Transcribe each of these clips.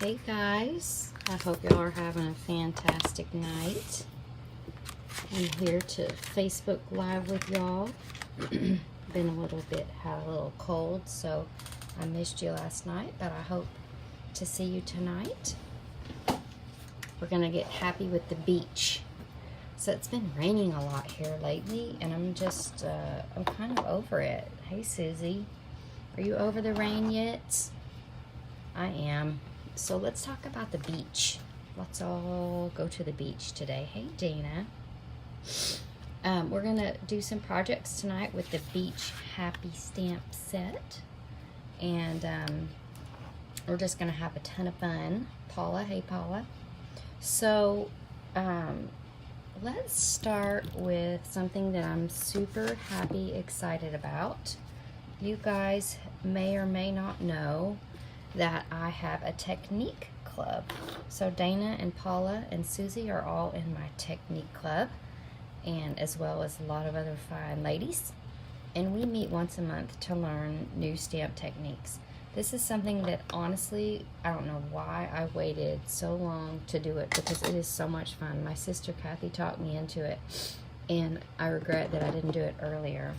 Hey guys, I hope y'all are having a fantastic night. I'm here to Facebook Live with y'all. Been a little bit, had a little cold, so I missed you last night, but I hope to see you tonight. We're gonna get happy with the beach. So it's been raining a lot here lately, and I'm just, I'm kind of over it. Hey Susie, are you over the rain yet? I am. So let's talk about the beach. Let's all go to the beach today. Hey Dana. We're gonna do some projects tonight with the Beach Happy stamp set. And we're just gonna have a ton of fun. Paula, hey Paula. So let's start with something that I'm super happy, excited about. You guys may or may not know that I have a Technique club. So Dana and Paula and Susie are all in my Technique club, and as well as a lot of other fine ladies. And we meet once a month to learn new stamp techniques. This is something that honestly, I don't know why I waited so long to do it, because it is so much fun. My sister Kathy talked me into it, and I regret that I didn't do it earlier.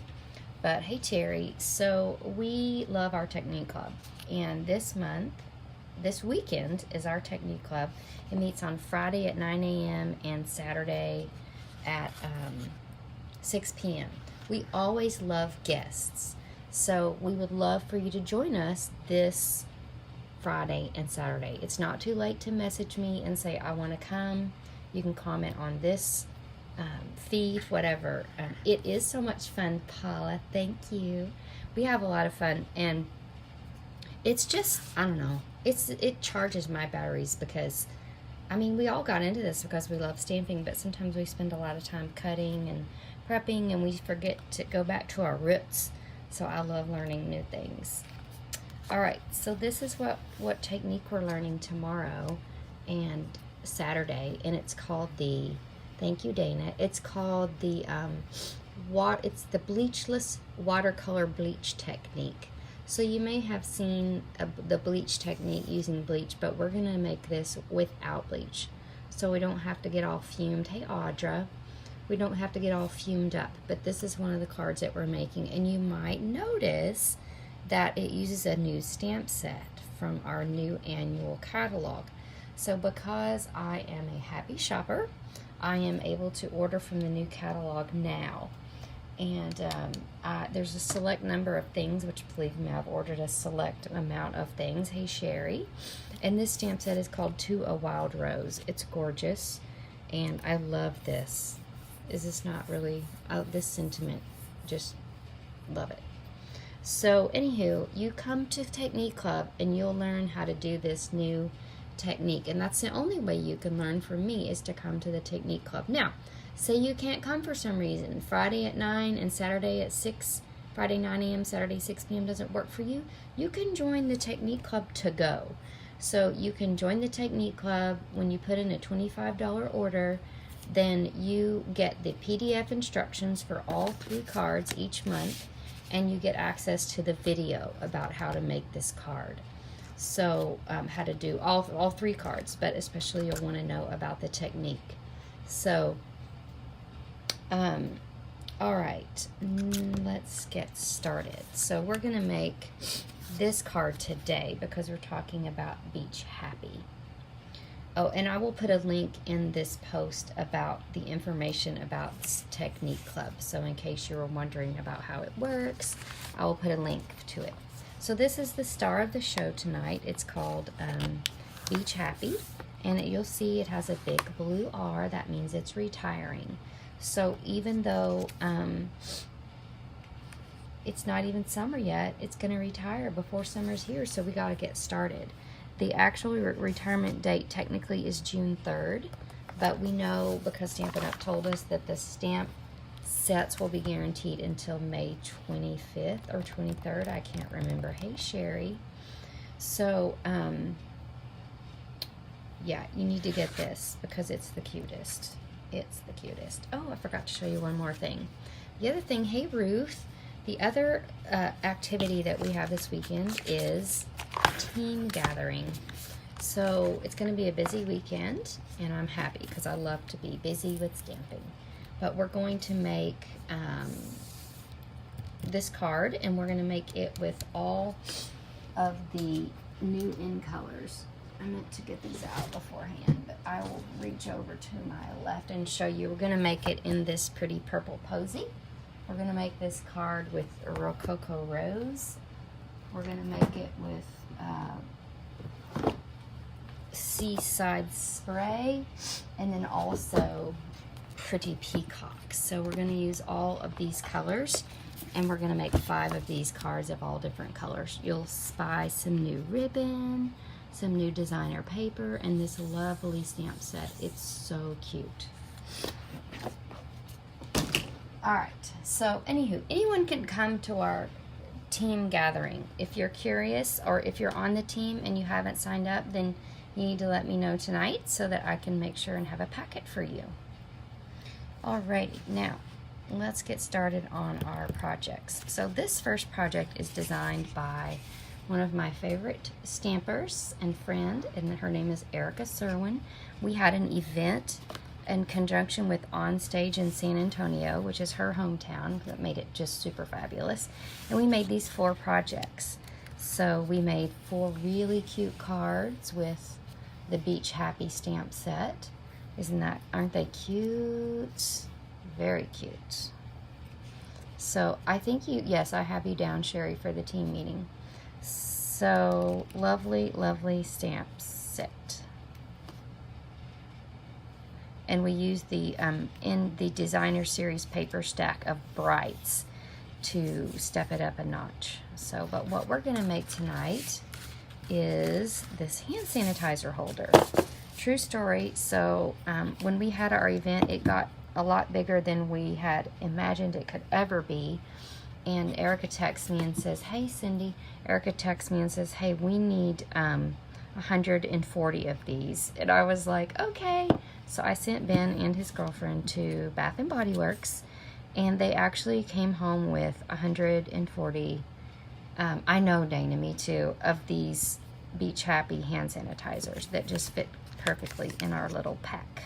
But hey Terry, so we love our Technique club, and this weekend is our Technique club. It meets on Friday at 9 a.m. and Saturday at 6 p.m. We always love guests, so we would love for you to join us this Friday and Saturday. It's not too late to message me and say, I want to come. You can comment on this feed, whatever. It is so much fun, Paula. Thank you. We have a lot of fun, and it's just, I don't know, it charges my batteries, because I mean, we all got into this because we love stamping, but sometimes we spend a lot of time cutting and prepping, and we forget to go back to our roots. So I love learning new things. All right, so this is what technique we're learning tomorrow and Saturday, and it's called the, thank you Dana, it's called the it's the Bleachless Watercolor Bleach technique. So you may have seen the bleach technique using bleach, but we're gonna make this without bleach, so we don't have to get all fumed. Hey Audra, we don't have to get all fumed up, but this is one of the cards that we're making, and you might notice that it uses a new stamp set from our new annual catalog. So because I am a happy shopper, I am able to order from the new catalog now. And there's a select number of things, which believe me, I've ordered a select amount of things. Hey Sherry. And this stamp set is called To a Wild Rose. It's gorgeous, and I love this. Is this not really, this sentiment, just love it. So anywho, you come to Technique Club and you'll learn how to do this new technique, and that's the only way you can learn from me, is to come to the Technique Club. Now, say you can't come for some reason, Friday at 9 and Saturday at 6, Friday 9 a.m., Saturday 6 p.m. doesn't work for you, you can join the Technique Club to go. So you can join the Technique Club when you put in a $25 order. Then you get the PDF instructions for all 3 cards each month, and you get access to the video about how to make this card. So how to do all 3 cards, but especially you'll want to know about the technique. So all right, let's get started. So we're gonna make this card today because we're talking about Beach Happy. Oh, and I will put a link in this post about the information about this Technique Club. So in case you were wondering about how it works, I will put a link to it. So this is the star of the show tonight. It's called Beach Happy, and you'll see it has a big blue R. That means it's retiring. So even though it's not even summer yet, it's going to retire before summer's here, so we got to get started. The actual retirement date technically is June 3rd, but we know, because Stampin' Up! Told us, that the stamp sets will be guaranteed until May 25th or 23rd. I can't remember. Hey, Sherry. So, yeah, you need to get this because it's the cutest. It's the cutest. Oh, I forgot to show you one more thing. The other thing, hey, Ruth, the other activity that we have this weekend is team gathering. So it's going to be a busy weekend, and I'm happy because I love to be busy with stamping. But we're going to make this card, and we're going to make it with all of the new in colors. I meant to get these out beforehand, but I will reach over to my left and show you. We're going to make it in this pretty purple posy. We're going to make this card with a Rococo Rose. We're going to make it with Seaside Spray, and then also Pretty Peacocks. So we're going to use all of these colors, and we're going to make 5 of these cards of all different colors. You'll spy some new ribbon, some new designer paper, and this lovely stamp set. It's so cute. Alright, so anywho, anyone can come to our team gathering. If you're curious, or if you're on the team and you haven't signed up, then you need to let me know tonight so that I can make sure and have a packet for you. Alrighty, now let's get started on our projects. So this first project is designed by one of my favorite stampers and friend, and her name is Erica Serwin. We had an event in conjunction with On Stage in San Antonio, which is her hometown, that made it just super fabulous. And we made these 4 projects. So we made 4 really cute cards with the Beach Happy stamp set. Aren't they cute? Very cute. So I think yes, I have you down, Sherry, for the team meeting. So lovely, lovely stamp set. And we used the in the designer series paper stack of Brights to step it up a notch. So, but what we're gonna make tonight is this hand sanitizer holder. True story. So when we had our event, it got a lot bigger than we had imagined it could ever be. And Erica texts me and says, hey Cindy, Erica texts me and says, hey, we need 140 of these. And I was like, okay. So I sent Ben and his girlfriend to Bath and Body Works, and they actually came home with 140, I know, Dana, me too, of these Beach Happy hand sanitizers that just fit perfectly in our little pack.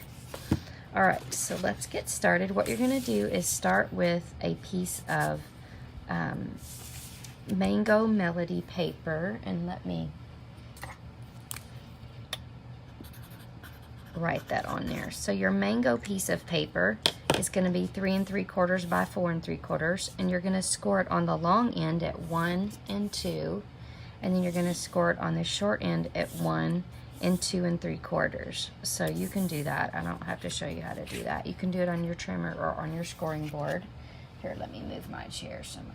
Alright, so let's get started. What you're going to do is start with a piece of Mango Melody paper, and let me write that on there. So your mango piece of paper is going to be 3 3/4 by 4 3/4, and you're going to score it on the long end at 1 and 2, and then you're going to score it on the short end at 1 and 2 3/4. So you can do that. I don't have to show you how to do that. You can do it on your trimmer or on your scoring board. Here, let me move my chair so my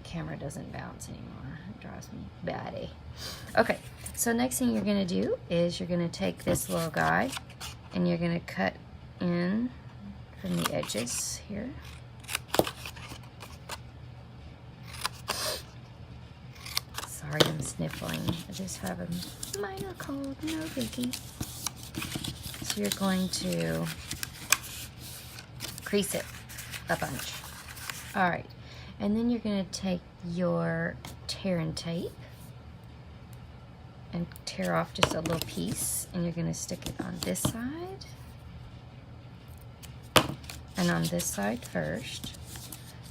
camera doesn't bounce anymore. It drives me batty. Okay, so next thing you're going to do is you're going to take this little guy and you're going to cut in from the edges here. Sorry, I'm sniffling. I just have a minor cold, no biggie. So you're going to crease it a bunch. All right, and then you're going to take your tear and tape and tear off just a little piece, and you're going to stick it on this side and on this side first,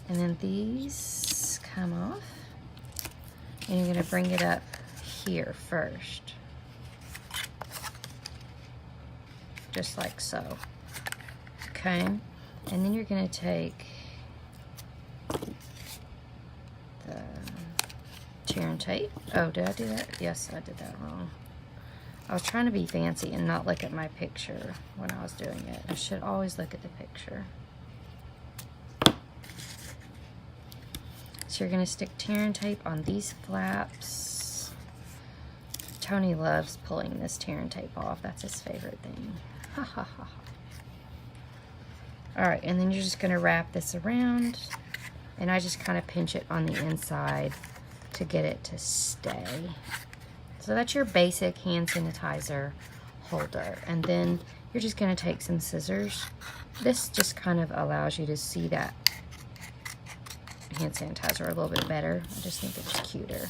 and then these come off, and you're going to bring it up here first, just like so. Okay, and then you're going to take the tear and tape. Oh, did I do that? Yes, I did that wrong. I was trying to be fancy and not look at my picture when I was doing it. I should always look at the picture. So you're going to stick tear and tape on these flaps. Tony loves pulling this tear and tape off. That's his favorite thing. Ha ha ha. Alright, and then you're just going to wrap this around, and I just kind of pinch it on the inside to get it to stay. So that's your basic hand sanitizer holder. And then you're just going to take some scissors. This just kind of allows you to see that hand sanitizer a little bit better. I just think it's cuter.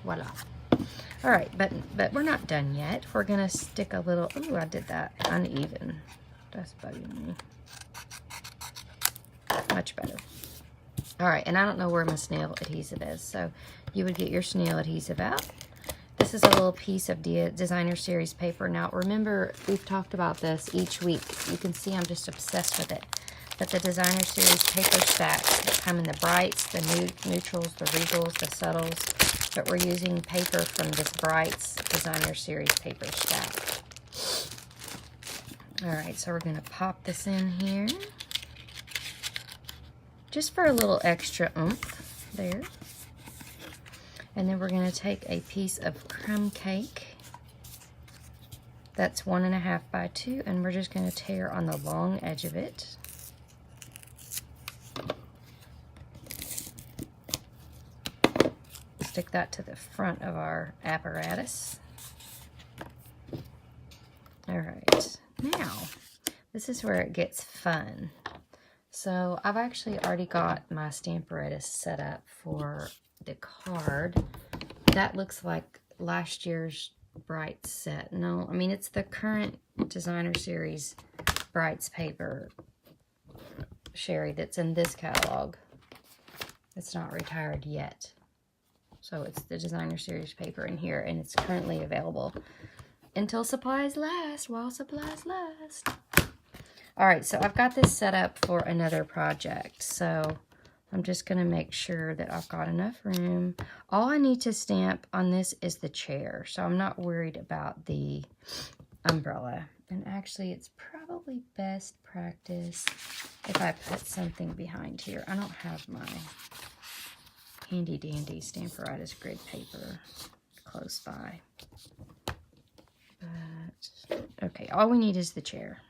Voila. All right, but we're not done yet. We're gonna stick a little, ooh, I did that uneven. That's bugging me. Much better. All right, and I don't know where my snail adhesive is, so you would get your snail adhesive out. This is a little piece of designer series paper. Now remember, we've talked about this each week. You can see I'm just obsessed with it. But the designer series paper stacks come in the brights, the neutrals, the regals, the subtles. But we're using paper from this brights designer series paper stack. All right, so we're gonna pop this in here. Just for a little extra oomph there. And then we're going to take a piece of crumb cake. That's 1.5 by 2, and we're just going to tear on the long edge of it. Stick that to the front of our apparatus. All right, now this is where it gets fun. So I've actually already got my Stamparatus set up for the card. That looks like last year's Brights set. No, I mean, it's the current designer series Brights paper, Sherry, that's in this catalog. It's not retired yet. So it's the designer series paper in here, and it's currently available until supplies last, while supplies last. All right, so I've got this set up for another project. So I'm just going to make sure that I've got enough room. All I need to stamp on this is the chair. So I'm not worried about the umbrella. And actually, it's probably best practice if I put something behind here. I don't have my handy dandy Stamparatus grid paper close by. But, okay, all we need is the chair.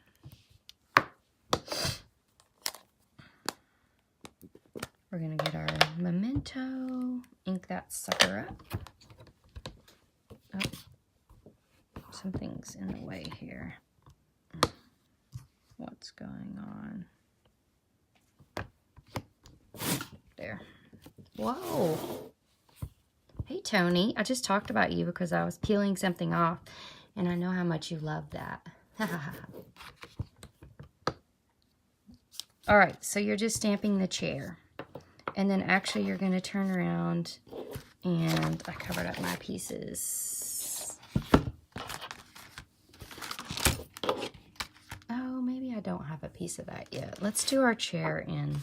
We're going to get our memento, ink that sucker up. Oh, something's in the way here. What's going on? There. Whoa. Hey, Tony. I just talked about you because I was peeling something off, and I know how much you love that. All right, so you're just stamping the chair. And then actually you're going to turn around, and I covered up my pieces. Oh, maybe I don't have a piece of that yet. Let's do our chair in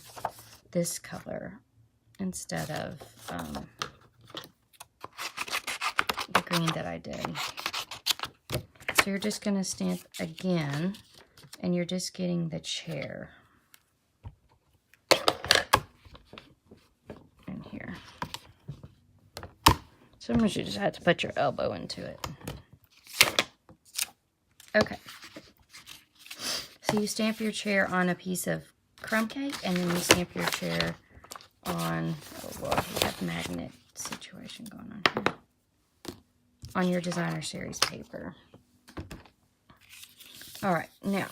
this color instead of the green that I did. So you're just going to stamp again, and you're just getting the chair. Sometimes you just have to put your elbow into it. Okay. So you stamp your chair on a piece of crumb cake, and then you stamp your chair on, oh boy, we have magnet situation going on here, on your designer series paper. All right, now,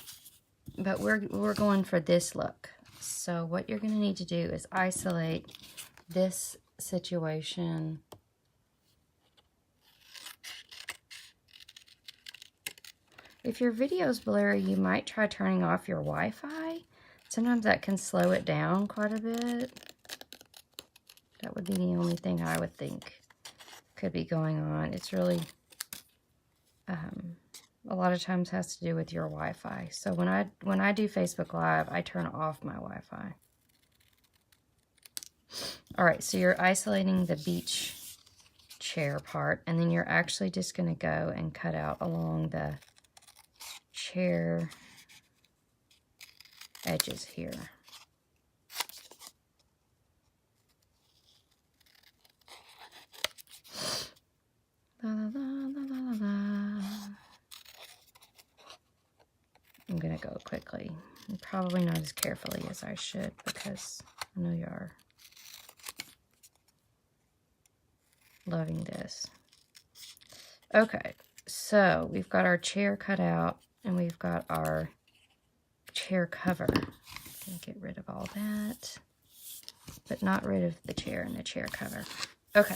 but we're going for this look. So what you're going to need to do is isolate this situation. If your video's blurry, you might try turning off your Wi-Fi. Sometimes that can slow it down quite a bit. That would be the only thing I would think could be going on. It's really, a lot of times has to do with your Wi-Fi. So when I do Facebook Live, I turn off my Wi-Fi. All right, so you're isolating the beach chair part, and then you're actually just going to go and cut out along the chair edges here. La, la, la, la, la, la. I'm gonna go quickly, and probably not as carefully as I should, because I know you are loving this. Okay, so we've got our chair cut out, and we've got our chair cover. I'm gonna get rid of all that, but not rid of the chair and the chair cover. Okay,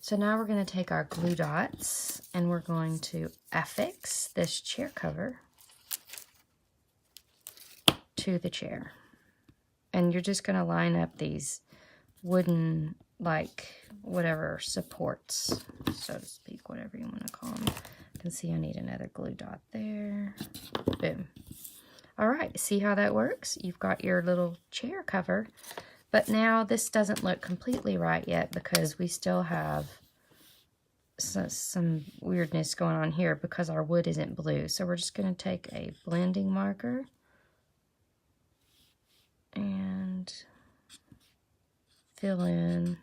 So now we're going to take our glue dots and we're going to affix this chair cover to the chair. And you're just going to line up these wooden, like, whatever, supports, so to speak, whatever you want to call them. You can see I need another glue dot there. Boom. All right, see how that works? You've got your little chair cover. But now this doesn't look completely right yet because we still have some weirdness going on here because our wood isn't blue. So we're just going to take a blending marker and fill in.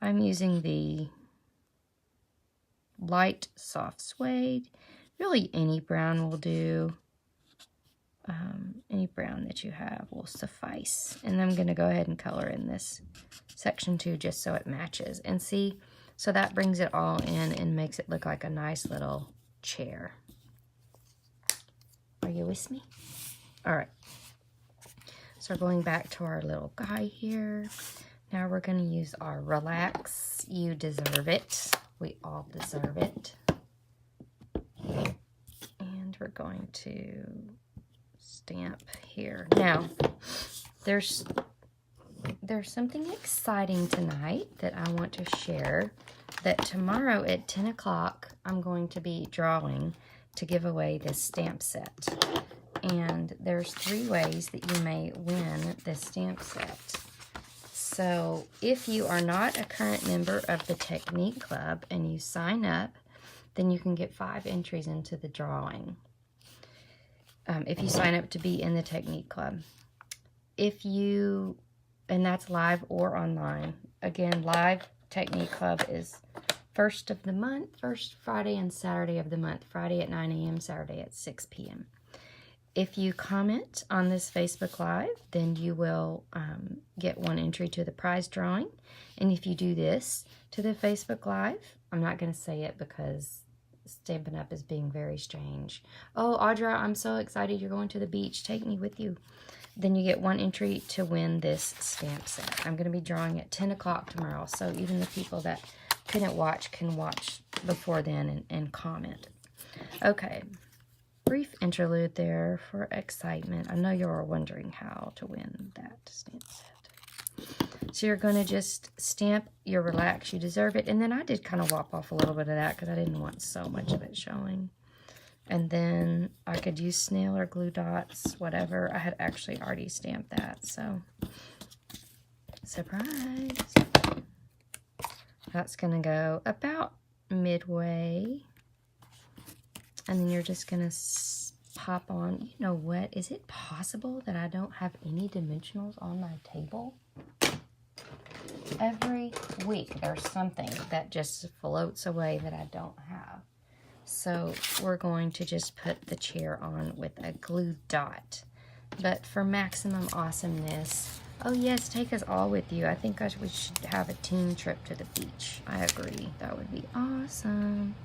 I'm using the light soft suede. Really any brown will do. Any brown that you have will suffice. And I'm going to go ahead and color in this section too, just so it matches. And see, so that brings it all in and makes it look like a nice little chair. Are you with me? All right. So going back to our little guy here. Now we're going to use our Relax. You deserve it. We all deserve it. And we're going to stamp here. Now, there's something exciting tonight that I want to share, that tomorrow at 10 o'clock I'm going to be drawing to give away this stamp set. And there's 3 ways that you may win this stamp set. So if you are not a current member of the Technique Club and you sign up, then you can get 5 entries into the drawing. If you sign up to be in the Technique Club. And that's live or online. Again, live Technique Club is first of the month, first Friday and Saturday of the month. Friday at 9 a.m., Saturday at 6 p.m. If you comment on this Facebook Live, then you will get 1 entry to the prize drawing. And if you do this to the Facebook Live, I'm not going to say it because Stampin' Up! Is being very strange. Oh, Audra, I'm so excited you're going to the beach. Take me with you. Then you get 1 entry to win this stamp set. I'm going to be drawing at 10 o'clock tomorrow, so even the people that couldn't watch can watch before then and comment. Okay, brief interlude there for excitement. I know you're wondering how to win that stamp set. So you're going to just stamp your Relax, You Deserve It. And then I did kind of whop off a little bit of that because I didn't want so much of it showing. And then I could use snail or glue dots, whatever. I had actually already stamped that, so surprise. That's going to go about midway. And then you're just going to pop on. You know what? Is it possible that I don't have any dimensionals on my table? Every week there's something that just floats away that I don't have. So we're going to just put the chair on with a glue dot. But for maximum awesomeness, oh yes, take us all with you. I think we should have a team trip to the beach. I agree. That would be awesome.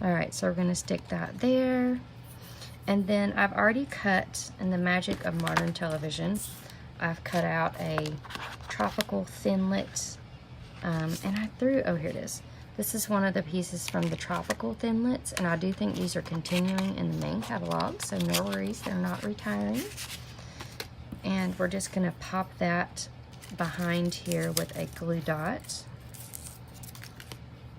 Alright, so we're going to stick that there. And then I've already cut, in the magic of modern television, I've cut out a tropical thinlet. And I threw, oh here it is. This is one of the pieces from the tropical thinlets, and I do think these are continuing in the main catalog, so no worries, they're not retiring. And we're just going to pop that behind here with a glue dot.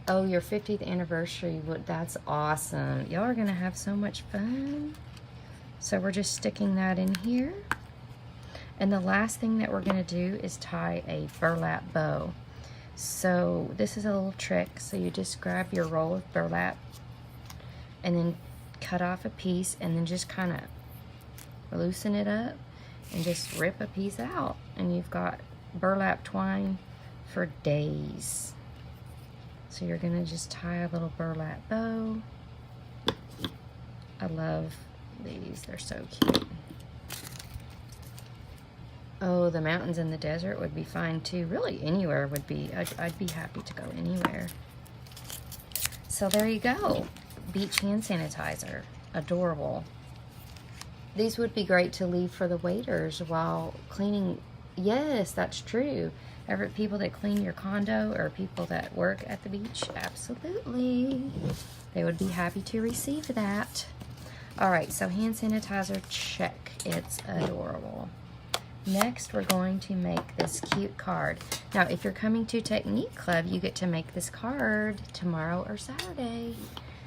Oh, your 50th anniversary, that's awesome. Y'all are going to have so much fun. So we're just sticking that in here. And the last thing that we're going to do is tie a burlap bow. So this is a little trick. So you just grab your roll of burlap and then cut off a piece and then just kind of loosen it up and just rip a piece out. And you've got burlap twine for days. So you're going to just tie a little burlap bow. I love these. They're so cute. Oh, the mountains and the desert would be fine too. Really, anywhere would be. I'd be happy to go anywhere. So there you go. Beach hand sanitizer. Adorable. These would be great to leave for the waiters while cleaning. Yes, that's true. People that clean your condo or people that work at the beach, absolutely. They would be happy to receive that. All right, so hand sanitizer, check. It's adorable. Next, we're going to make this cute card. Now, if you're coming to Technique Club, you get to make this card tomorrow or Saturday.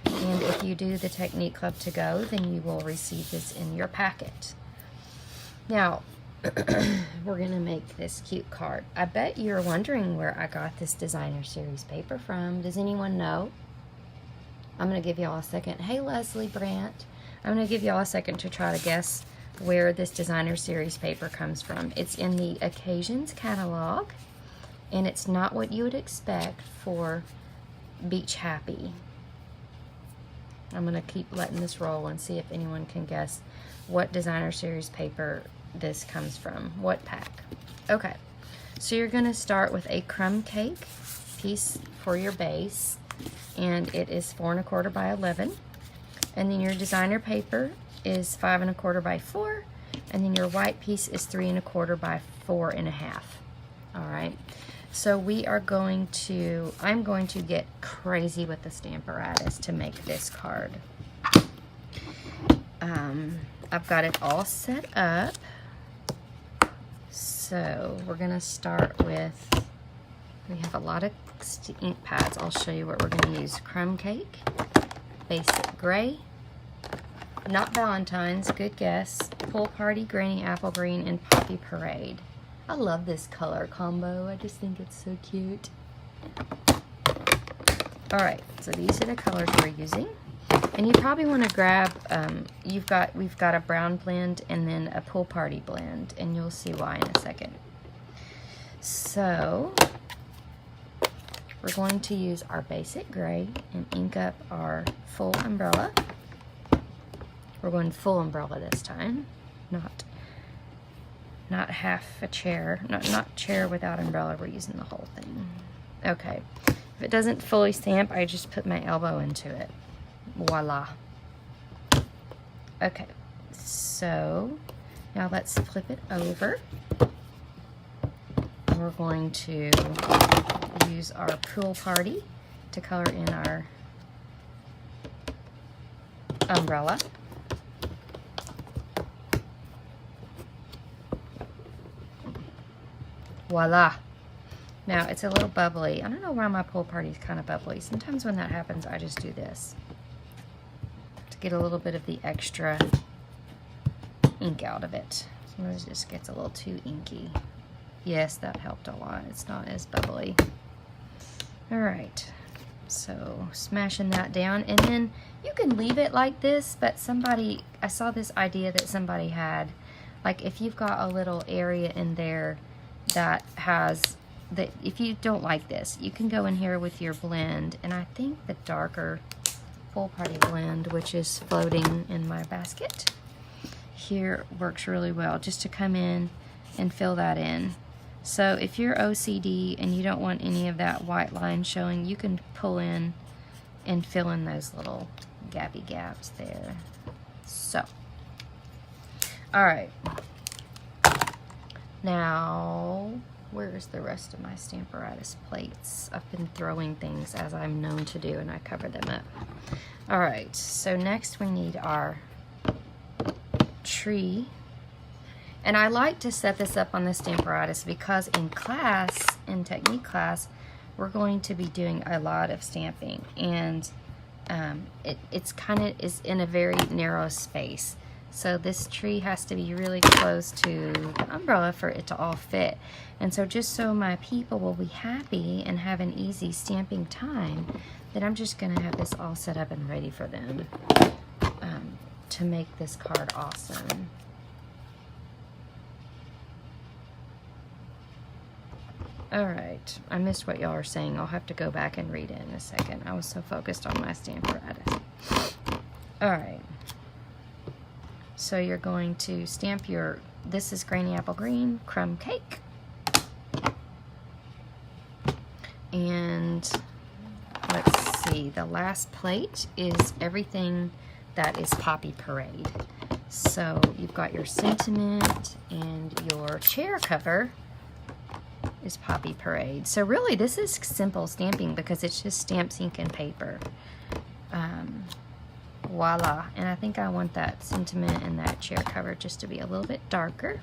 And if you do the Technique Club to go, then you will receive this in your packet. Now, we're gonna make this cute card. I bet you're wondering where I got this designer series paper from. Does anyone know? I'm gonna give y'all a second. Hey, Leslie Brandt. I'm gonna give y'all a second to try to guess where this designer series paper comes from. It's in the Occasions catalog, and it's not what you would expect for Beach Happy. I'm gonna keep letting this roll and see if anyone can guess what designer series paper this comes from. What pack? Okay, so you're gonna start with a crumb cake piece for your base, and it is 4 1/4 by 11. And then your designer paper is 5 1/4 by 4, and then your white piece is 3 1/4 by 4 1/2. All right, so I'm going to get crazy with the Stamparatus to make this card. I've got it all set up. So we're gonna start with, we have a lot of ink pads. I'll show you what we're gonna use. Crumb cake, basic gray, not Valentine's, good guess, Pool Party, Granny Apple Green, and Poppy Parade. I love this color combo. I just think it's so cute. All right, so these are the colors we're using. And you probably want to grab, we've got a brown blend and then a Pool Party blend, and you'll see why in a second. So we're going to use our basic gray and ink up our full umbrella. We're going full umbrella this time, not half a chair, not chair without umbrella. We're using the whole thing. Okay, if it doesn't fully stamp, I just put my elbow into it. Voila. Okay, so now let's flip it over. We're going to use our Pool Party to color in our umbrella. Voila. Now it's a little bubbly. I don't know why my Pool Party is kind of bubbly. Sometimes when that happens, I just do this to get a little bit of the extra ink out of it. Sometimes it just gets a little too inky. Yes, that helped a lot. It's not as bubbly. All right, so smashing that down, and then you can leave it like this, but I saw this idea that somebody had, like if you've got a little area in there that has, that if you don't like this, you can go in here with your blend, and I think the darker Pool Party blend, which is floating in my basket here, works really well just to come in and fill that in. So if you're OCD and you don't want any of that white line showing, you can pull in and fill in those little gappy gaps there. So, all right. Now, where's the rest of my Stamparatus plates? I've been throwing things as I'm known to do, and I covered them up. All right, so next we need our tree. And I like to set this up on the Stamparatus because in class, in Technique class, we're going to be doing a lot of stamping, and it's in a very narrow space. So this tree has to be really close to the umbrella for it to all fit. And so just so my people will be happy and have an easy stamping time, then I'm just gonna have this all set up and ready for them to make this card awesome. All right, I missed what y'all are saying. I'll have to go back and read it in a second. I was so focused on my Stamparatus. All right. So you're going to stamp your, this is Granny Apple Green Crumb Cake. And let's see, the last plate is everything that is Poppy Parade. So you've got your sentiment and your chair cover is Poppy Parade. So really this is simple stamping because it's just stamps, ink, and paper. Voila. And I think I want that sentiment and that chair cover just to be a little bit darker.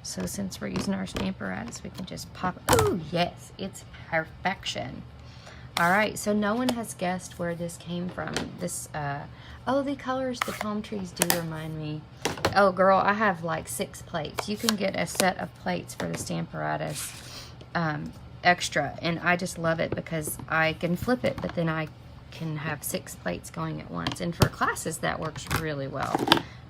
So since we're using our Stamparatus, we can just pop. Oh yes, it's perfection. All right, so no one has guessed where this came from. This, oh, the colors, the palm trees do remind me. Oh girl, I have like 6 plates. You can get a set of plates for the Stamparatus extra, and I just love it because I can flip it, but then I can have 6 plates going at once. And for classes, that works really well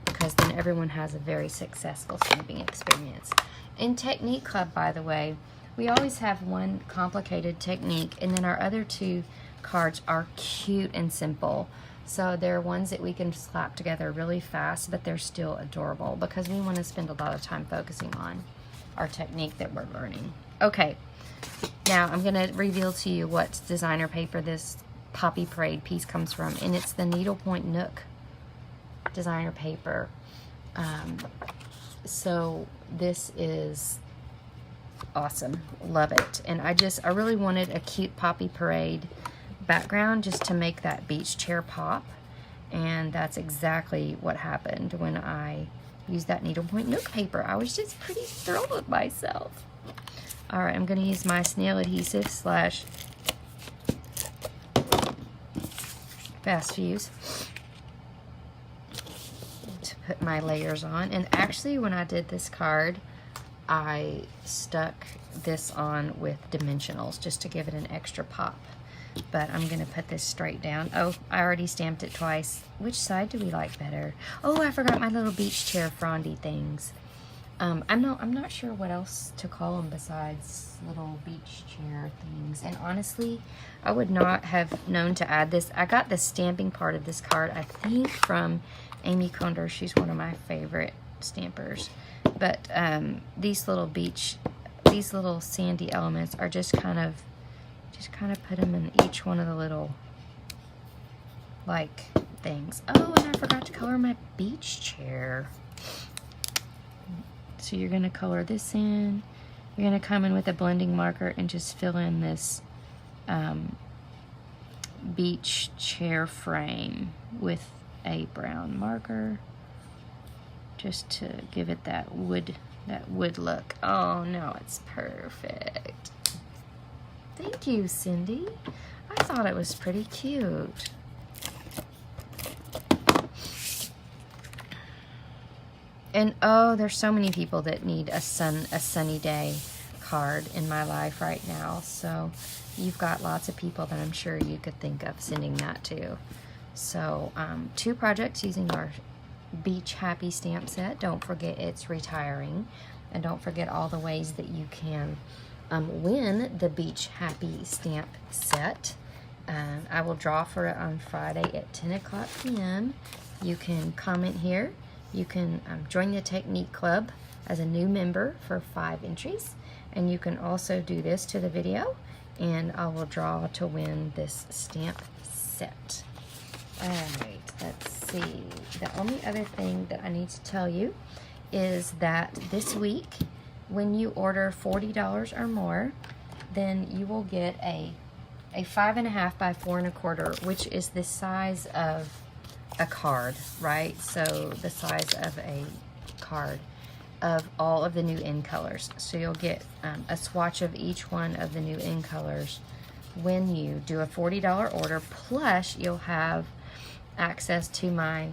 because then everyone has a very successful stamping experience. In Technique Club, by the way, we always have one complicated technique, and then our other 2 cards are cute and simple. So they're ones that we can slap together really fast, but they're still adorable because we want to spend a lot of time focusing on our technique that we're learning. Okay, now I'm going to reveal to you what designer paper this Poppy Parade piece comes from, and it's the Needlepoint Nook designer paper. So this is awesome. Love it. And I really wanted a cute Poppy Parade background just to make that beach chair pop, and that's exactly what happened when I used that Needlepoint Nook paper. I was just pretty thrilled with myself. All right, I'm going to use my snail adhesive slash fast fuse to put my layers on. And actually, when I did this card, I stuck this on with dimensionals just to give it an extra pop. But I'm going to put this straight down. Oh, I already stamped it twice. Which side do we like better? Oh, I forgot my little beach chair frondy things. I'm not sure what else to call them besides little beach chair things. And honestly, I would not have known to add this. I got the stamping part of this card, I think, from Amy Condor. She's one of my favorite stampers. But these little sandy elements are just kind of put them in each one of the little like things. Oh, and I forgot to color my beach chair. So you're going to color this in. You're going to come in with a blending marker and just fill in this beach chair frame with a brown marker just to give it that wood look. Oh no, it's perfect. Thank you, Cindy. I thought it was pretty cute. And oh, there's so many people that need a sunny day card in my life right now. So you've got lots of people that I'm sure you could think of sending that to. So 2 projects using our Beach Happy stamp set. Don't forget it's retiring. And don't forget all the ways that you can win the Beach Happy stamp set. I will draw for it on Friday at 10 o'clock p.m. You can comment here. You can join the Technique Club as a new member for 5 entries. And you can also do this to the video, and I will draw to win this stamp set. All right, let's see. The only other thing that I need to tell you is that this week, when you order $40 or more, then you will get a 5.5 by 4 1/4, which is the size of a card, right? So the size of a card of all of the new in colors. So you'll get a swatch of each one of the new in colors when you do a $40 order, plus you'll have access to my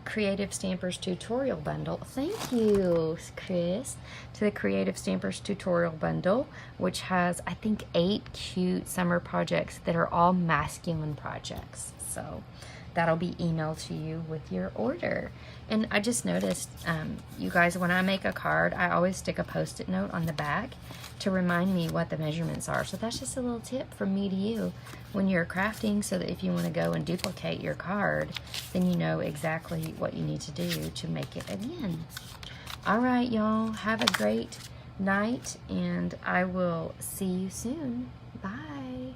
Creative Stampers Tutorial Bundle. Thank you, Chris. To the Creative Stampers Tutorial Bundle, which has, I think, 8 cute summer projects that are all masculine projects. So that'll be emailed to you with your order. And I just noticed, you guys, when I make a card, I always stick a Post-it note on the back to remind me what the measurements are. So that's just a little tip from me to you when you're crafting, so that if you want to go and duplicate your card, then you know exactly what you need to do to make it again. All right, y'all, have a great night, and I will see you soon. Bye.